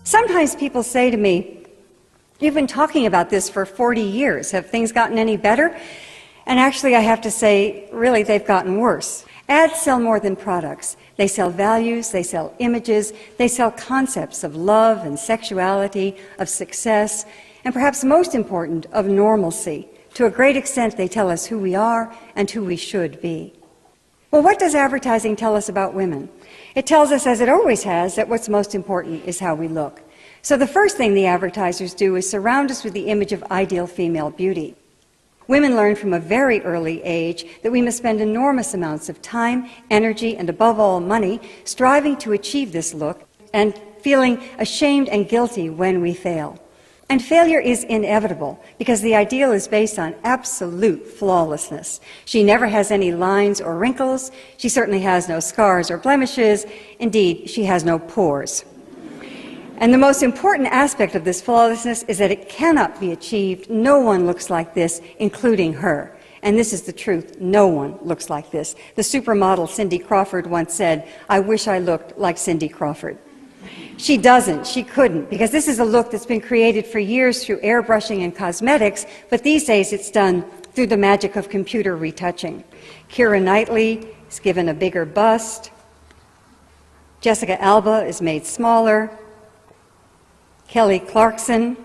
Sometimes people say to me, "You've been talking about this for 40 years. Have things gotten any better?" And actually, I have to say, really, they've gotten worse. Ads sell more than products. They sell values, they sell images, they sell concepts of love and sexuality, of success, and perhaps most important, of normalcy. To a great extent, they tell us who we are and who we should be. Well, what does advertising tell us about women? It tells us, as it always has, that what's most important is how we look. So the first thing the advertisers do is surround us with the image of ideal female beauty. Women learn from a very early age that we must spend enormous amounts of time, energy, and above all, money, striving to achieve this look and feeling ashamed and guilty when we fail. And failure is inevitable because the ideal is based on absolute flawlessness. She never has any lines or wrinkles. She certainly has no scars or blemishes. Indeed, she has no pores. And the most important aspect of this flawlessness is that it cannot be achieved. No one looks like this, including her. And this is the truth. No one looks like this. The supermodel Cindy Crawford once said, "I wish I looked like Cindy Crawford." She doesn't. She couldn't, because this is a look that's been created for years through airbrushing and cosmetics, but these days it's done through the magic of computer retouching. Keira Knightley is given a bigger bust. Jessica Alba is made smaller. Kelly Clarkson,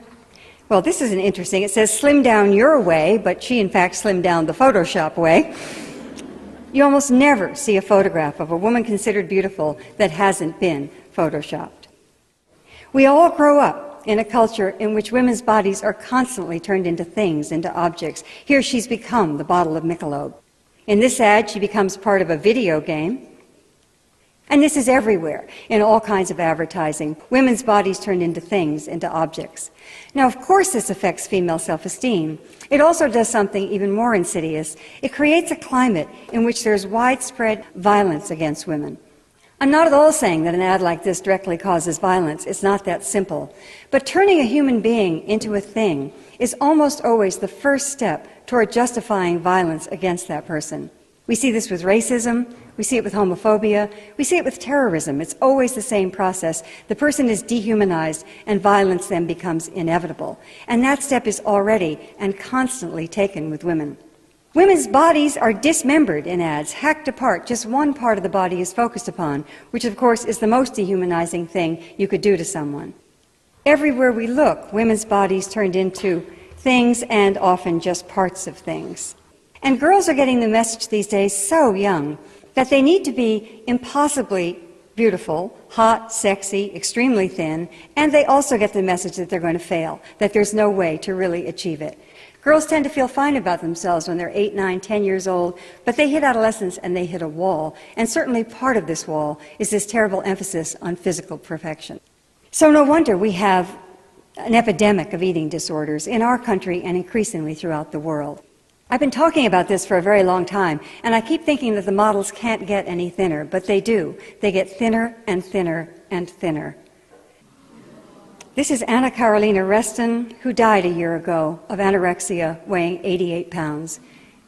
well, this is interesting. It says slim down your way, but she in fact slimmed down the Photoshop way. You almost never see a photograph of a woman considered beautiful that hasn't been Photoshopped. We all grow up in a culture in which women's bodies are constantly turned into things, into objects. Here she's become the bottle of Michelob. In this ad, she becomes part of a video game. And this is everywhere, in all kinds of advertising. Women's bodies turned into things, into objects. Now, of course, this affects female self-esteem. It also does something even more insidious. It creates a climate in which there's widespread violence against women. I'm not at all saying that an ad like this directly causes violence. It's not that simple. But turning a human being into a thing is almost always the first step toward justifying violence against that person. We see this with racism, we see it with homophobia, we see it with terrorism. It's always the same process. The person is dehumanized and violence then becomes inevitable. And that step is already and constantly taken with women. Women's bodies are dismembered in ads, hacked apart. Just one part of the body is focused upon, which of course is the most dehumanizing thing you could do to someone. Everywhere we look, women's bodies turned into things and often just parts of things. And girls are getting the message these days so young that they need to be impossibly beautiful, hot, sexy, extremely thin, and they also get the message that they're going to fail, that there's no way to really achieve it. Girls tend to feel fine about themselves when they're 8, 9, 10 years old, but they hit adolescence and they hit a wall, and certainly part of this wall is this terrible emphasis on physical perfection. So no wonder we have an epidemic of eating disorders in our country and increasingly throughout the world. I've been talking about this for a very long time, and I keep thinking that the models can't get any thinner, but they do. They get thinner and thinner and thinner. This is Anna Carolina Reston, who died a year ago of anorexia, weighing 88 pounds,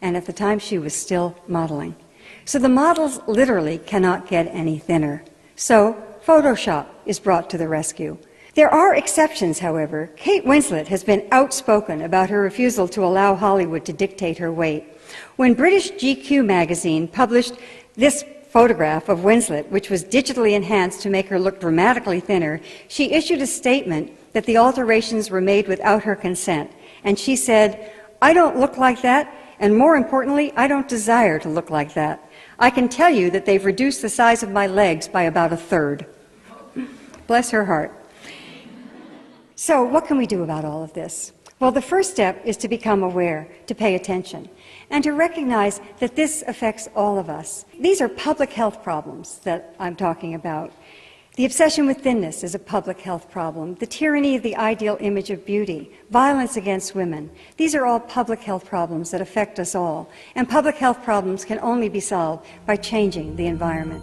and at the time she was still modeling. So the models literally cannot get any thinner. So Photoshop is brought to the rescue. There are exceptions, however. Kate Winslet has been outspoken about her refusal to allow Hollywood to dictate her weight. When British GQ magazine published this photograph of Winslet, which was digitally enhanced to make her look dramatically thinner, she issued a statement that the alterations were made without her consent. And she said, "I don't look like that, and more importantly, I don't desire to look like that. I can tell you that they've reduced the size of my legs by about a third." Bless her heart. So what can we do about all of this? Well, the first step is to become aware, to pay attention, and to recognize that this affects all of us. These are public health problems that I'm talking about. The obsession with thinness is a public health problem. The tyranny of the ideal image of beauty, violence against women, these are all public health problems that affect us all. And public health problems can only be solved by changing the environment.